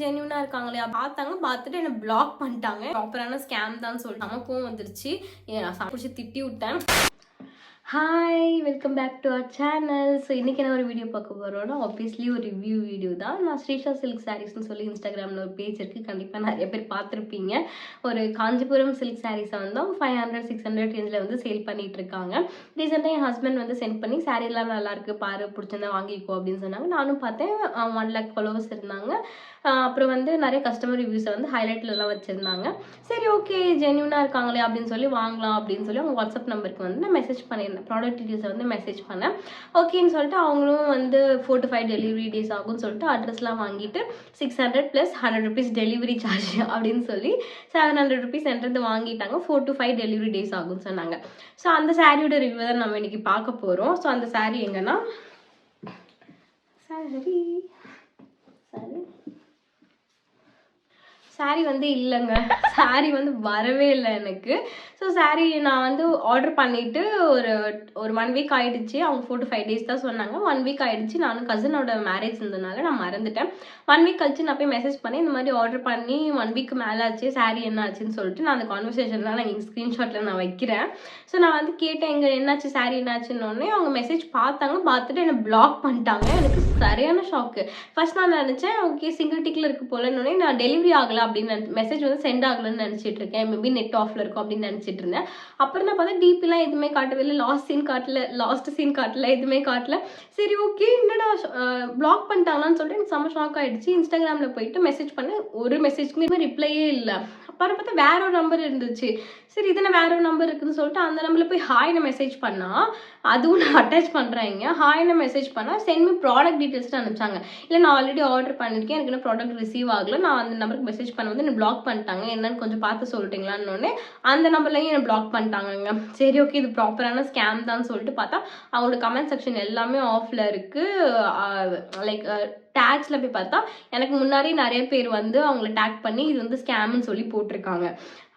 ஜென்யூனா இருக்காங்களே பார்த்தாங்க, பார்த்துட்டு என்ன பிளாக் பண்ணிட்டாங்க. ப்ராப்பரான ஸ்கேம் தான் சொல்லிட்டு நமக்கும் வந்துருச்சு. நான் சாப்பிட்டு திட்டி விட்டேன். Hi, welcome back to our channel. So இன்றைக்கி என்ன ஒரு வீடியோ பார்க்க போகிறோன்னா, ஆப்வியஸ்லி ஒரு ரிவ்யூ வீடியோ தான். நான் ஸ்ரீஷா சில்க் சாரீஸ்னு சொல்லி இன்ஸ்டாகிராமில் ஒரு பேஜ் இருக்குது, கண்டிப்பாக நிறைய பேர் பார்த்துருப்பீங்க. ஒரு காஞ்சிபுரம் சில்க் சாரீஸை வந்து 500-600 ரேஞ்சில் வந்து சேல் பண்ணிகிட்டு இருக்காங்க. ரீசெண்டாக என் ஹஸ்பண்ட் வந்து சென்ட் பண்ணி சாரீலாம் நல்லாயிருக்கு பாரு, பிடிச்சிருந்தா வாங்கிக்கோ அப்படின்னு சொன்னாங்க. நானும் பார்த்தேன். 1 lakh ஃபாலோவர்ஸ் இருந்தாங்க. அப்புறம் வந்து நிறைய கஸ்டமர் ரிவ்யூஸை வந்து ஹைலைட்லலாம் வச்சுருந்தாங்க. சரி, ஓகே, ஜென்யூனாக இருக்காங்களே அப்படின்னு சொல்லி வாங்கலாம் அப்படின்னு சொல்லி அவங்க வாட்ஸ்அப் நம்பருக்கு வந்து நான் மெசேஜ் பண்ணியிருந்தேன். ப்ராடக்ட் டீட்டெயில்ஸை வந்து மெசேஜ் பண்ணேன். ஓகேன்னு சொல்லிட்டு அவங்களும் வந்து 4 to 5 டெலிவரி டேஸ் ஆகும்னு சொல்லிட்டு அட்ரஸ்லாம் வாங்கிட்டு 600 + 100 rupees டெலிவரி சார்ஜ் அப்படின்னு சொல்லி 700 rupees என்கிட்ட வாங்கிட்டாங்க. 4 to 5 டெலிவரி டேஸ் ஆகும்னு சொன்னாங்க. ஸோ அந்த சாரியோட ரிவ்யூ தான் நம்ம இன்னைக்கு பார்க்க போகிறோம். ஸோ அந்த சாரி எங்கன்னா சாரி வந்து இல்லைங்க, சாரி வந்து வரவே இல்லை எனக்கு. ஸோ சாரி நான் வந்து ஆர்டர் பண்ணிவிட்டு ஒரு 1 week ஆகிடுச்சு. அவங்க 4 to 5 days தான் சொன்னாங்க. 1 week ஆகிடுச்சு. நானும் கசினோட மேரேஜ் இருந்ததுனால நான் மறந்துட்டேன். 1 week கழிச்சு நான் போய் மெசேஜ் பண்ணி இந்த மாதிரி ஆர்டர் பண்ணி 1 week மேலே ஆச்சு, சாரி என்ன ஆச்சுன்னு சொல்லிட்டு நான் அந்த கான்வர்சேஷன்லாம் நான் ஸ்க்ரீன்ஷாட்டில் நான் வைக்கிறேன். ஸோ நான் வந்து கேட்டேன், எங்கே என்னாச்சு, சாரி என்னாச்சுன்னொடனே அவங்க மெசேஜ் பார்த்தாங்க, பார்த்துட்டு என்னை பிளாக் பண்ணிட்டாங்க. எனக்கு சரியான ஷாக்கு. ஃபர்ஸ்ட் நான் நினச்சேன், ஓகே சிங்கிள் டிக்கில் இருக்கு போலன்னொடனே நான் டெலிவரி ஆகலை அப்படின்னு மெசேஜ் வந்து சென்ட் ஆகலன்னு நினச்சிட்டு இருக்கேன். மேபி நெட் ஆஃப்ல இருக்கும் அப்படின்னு நினச்சிட்டு இருந்தேன். அப்புறம் தான் பார்த்தா டிபிலாம் எதுவுமே காட்டவே இல்லை, லாஸ்ட் சீன் காட்டல, எதுவுமே காட்டல. சரி, ஓகே, என்னடா பிளாக் பண்ணிட்டாங்களான்னு சொல்லிட்டு எனக்கு செம்ம ஷாக் ஆகிடுச்சு. இன்ஸ்டாகிராமில் போயிட்டு மெசேஜ் பண்ணேன், ஒரு மெசேஜ்க்குமே ரிப்ளையே இல்லை. அப்புறம் பார்த்தா வேற ஒரு நம்பர் இருந்துச்சு. சரி, இதுனா வேற ஒரு நம்பர் இருக்குன்னு சொல்லிட்டு அந்த நம்பரில் போய் ஹாய்னு மெசேஜ் பண்ணால், அதுவும் நான் அட்டாச் பண்ணுறேங்க. ஹாய்னு மெசேஜ் பண்ணால் சென்ட் மீ ப்ராடக்ட் டீட்டெயில்ஸ்னு அனுப்பிச்சாங்க. இல்லை, நான் ஆல்ரெடி ஆர்டர் பண்ணியிருக்கேன், எனக்கு இன்னும் ப்ராடக்ட் ரிசீவ் ஆகலை, நான் அந்த நம்பருக்கு மெசேஜ் பண்ண வந்து என்னை பிளாக் பண்ணிட்டாங்க, என்னன்னு கொஞ்சம் பார்த்து சொல்லிட்டீங்களான்னு அந்த நம்பர்லையும் என்னை பிளாக் பண்ணிட்டாங்கங்க. சரி, ஓகே, இது ப்ராப்பரான ஸ்கேம் தான் சொல்லிட்டு பார்த்தா அவங்களோட கமெண்ட் செக்ஷன் எல்லாமே ஆஃப்ல இருக்குது. லைக் டேக்ஸில் போய் பார்த்தா எனக்கு முன்னாடி நிறைய பேர் வந்து அவங்கள டேக் பண்ணி இது வந்து ஸ்கேம்னு சொல்லி போட்டிருக்காங்க.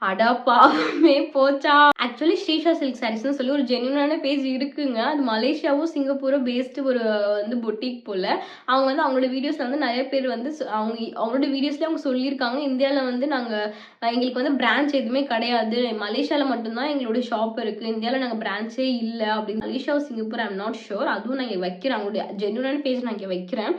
அடப்பாவே போச்சா. ஆக்சுவலி ஸ்ரீஷா சில்க் சாரீஸ்னு சொல்லி ஒரு ஜென்யூனான பேஜ் இருக்குங்க. அது மலேசியாவும் சிங்கப்பூரும் பேஸ்டு ஒரு வந்து பொட்டிக் போல். அவங்க வந்து அவங்களோட வீடியோஸில் வந்து நிறைய பேர் வந்து அவங்களோட வீடியோஸ்லேயே அவங்க சொல்லியிருக்காங்க, இந்தியாவில் வந்து எங்களுக்கு வந்து பிரான்ச் எதுவுமே கிடையாது, மலேசியாவில் மட்டும்தான் எங்களோட ஷாப் இருக்குது, இந்தியாவில் நாங்கள் பிரான்ச்சே இல்லை அப்படின்னு. மலேசியாவும் சிங்கப்பூர் ஐம் நாட் ஷோர், அதுவும் நான் இங்கே வைக்கிறேன். அவங்களுடைய ஜென்யூனான பேஜ் நான் இங்கே வைக்கிறேன்.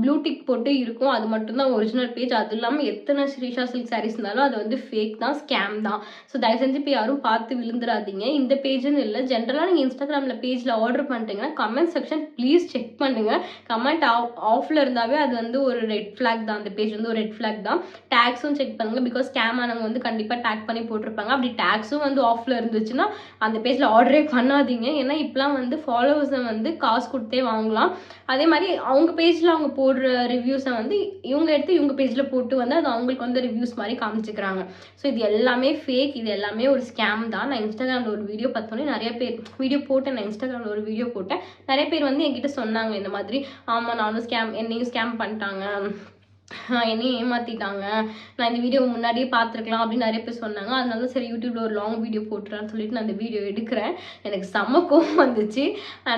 ப்ளூ டிக் போட்டு இருக்கும், அது மட்டும்தான் ஒரிஜினல் பேஜ். அது இல்லாமல் எத்தனை ஸ்ரீஷா சில்க் சாரீஸ் இருந்தாலும் அது வந்து ஃபேக் தான், ஸ்கேம் தான். ஸோ தயவு செஞ்சு இப்போ யாரும் பார்த்து விழுந்துடாதீங்க. இந்த பேஜுன்னு இல்லை, ஜென்ரலாக நீங்கள் இன்ஸ்டாகிராமில் பேஜில் ஆர்டர் பண்ணிட்டீங்கன்னா கமெண்ட் செக்ஷன் ப்ளீஸ் செக் பண்ணுங்கள். கமெண்ட் ஆஃபில் இருந்தாவே அது வந்து ஒரு ரெட் ஃப்ளாக் தான், அந்த பேஜ் வந்து ஒரு ரெட் ஃப்ளாக் தான். டேக்ஸும் செக் பண்ணுங்கள், பிகாஸ் ஸ்கேம் ஆனவங்க வந்து கண்டிப்பாக டேக் பண்ணி போட்டிருப்பாங்க. அப்படி டேக்ஸும் வந்து ஆஃபில் இருந்துச்சுன்னா அந்த பேஜில் ஆர்டரே பண்ணாதீங்க. ஏன்னா இப்போலாம் வந்து ஃபாலோவர்ஸை வந்து காசு கொடுத்தே வாங்கலாம். அதே மாதிரி அவங்க பேஜில் அவங்க போடுற ரிவ்யூஸை வந்து இவங்க எடுத்து இவங்க பேஜில் போட்டு வந்து அது அவங்களுக்கு வந்து ரிவ்யூஸ் மாதிரி காமிச்சிக்கிறாங்க. ஸோ இது எல்லாமே ஃபேக், இது எல்லாமே ஒரு ஸ்கேம் தான். நான் இன்ஸ்டாகிராமில் ஒரு வீடியோ பார்த்தோன்னே நிறைய பேர் வீடியோ போட்டேன், நான் இன்ஸ்டாகிராமில் ஒரு வீடியோ போட்டேன். நிறைய பேர் வந்து என்கிட்ட சொன்னாங்க இந்த மாதிரி, ஆமாம் நானும் என்னையும் ஸ்கேம் பண்ணிட்டாங்க, என்னையும் ஏமாற்றிட்டாங்க, நான் இந்த வீடியோ முன்னாடியே பார்த்துருக்கலாம் அப்படின்னு நிறைய பேர் சொன்னாங்க. அதனால சரி யூடியூப்ல ஒரு லாங் வீடியோ போட்டுறான்னு சொல்லிட்டு நான் அந்த வீடியோ எடுக்கிறேன். எனக்கு செம்ம கோவம் வந்துச்சு.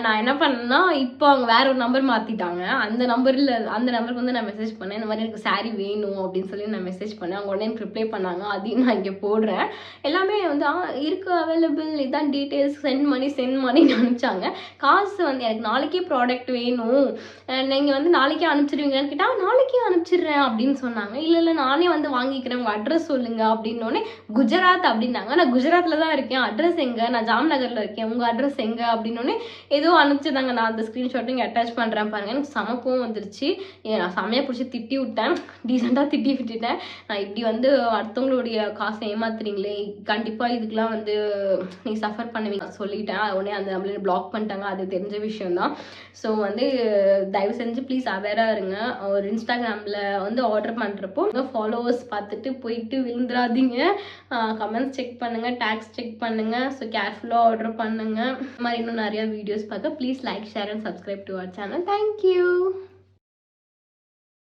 நான் என்ன பண்ணேன்னா, இப்போ அவங்க வேற ஒரு நம்பர் மாற்றிட்டாங்க. அந்த நம்பருக்கு வந்து நான் மெசேஜ் பண்ணேன், இந்த மாதிரி எனக்கு சாரி வேணும் அப்படின்னு சொல்லி நான் மெசேஜ் பண்ணேன். அவங்க உடனே ரிப்ளை பண்ணாங்க, அதையும் நான் இங்கே போடுறேன். எல்லாமே வந்து இருக்கு, அவைலபிள், இதான் டீட்டெயில்ஸ், சென்ட் மணின்னு அனுப்பிச்சாங்க. காசு வந்து எனக்கு நாளைக்கே ப்ராடக்ட் வேணும், நீங்கள் வந்து நாளைக்கே அனுப்பிச்சிடுவீங்கன்னு கேட்டால் நாளைக்கே அனுப்பிச்சிடுறேன் அப்படின்னு சொன்னாங்க. இல்லை நானே வந்து வாங்கிக்கிறேன், உங்கள் அட்ரஸ் சொல்லுங்க அப்படின்னோடனே குஜராத் அப்படின்னாங்க. நான் குஜராத்தில் தான் இருக்கேன், அட்ரஸ் எங்கே, நான் ஜாம்நகரில் இருக்கேன், உங்கள் அட்ரஸ் எங்கே அப்படின்னோடனே ஏதோ அனுப்பிச்சிருந்தாங்க. நான் அந்த ஸ்க்ரீன்ஷாட்டும் இங்கே அட்டாச் பண்ணுறேன் பாருங்கள். எனக்கு சமக்கும் வந்துருச்சு. நான் செம்மையாக பிடிச்சி திட்டி விட்டேன், டீசெண்டாக திட்டி விட்டுட்டேன். நான் இப்படி வந்து அடுத்தவங்களுடைய காசை ஏமாத்துறீங்களே, கண்டிப்பாக இதுக்கெலாம் வந்து நீ சஃபர் பண்ணுவீங்க சொல்லிட்டேன். உடனே அந்த நம்மளே பிளாக் பண்ணிட்டாங்க, அது தெரிஞ்ச விஷயம்தான். ஸோ வந்து தயவு செஞ்சு ப்ளீஸ் அவேராக இருங்க. ஒரு இன்ஸ்டாகிராமில் வந்து ஆர்டர் பண்ணுறப்போ ஃபாலோவர்ஸ் பார்த்துட்டு போயிட்டு விழுந்துடாதீங்க. கமெண்ட்ஸ் செக் பண்ணுங்கள், டேக்ஸ் செக் பண்ணுங்கள். ஸோ கேர்ஃபுல்லாக ஆர்டர் பண்ணுங்கள். இந்த மாதிரி இன்னும் நிறையா வீடியோஸ் பார்க்க please like, share and subscribe to our channel. Thank you.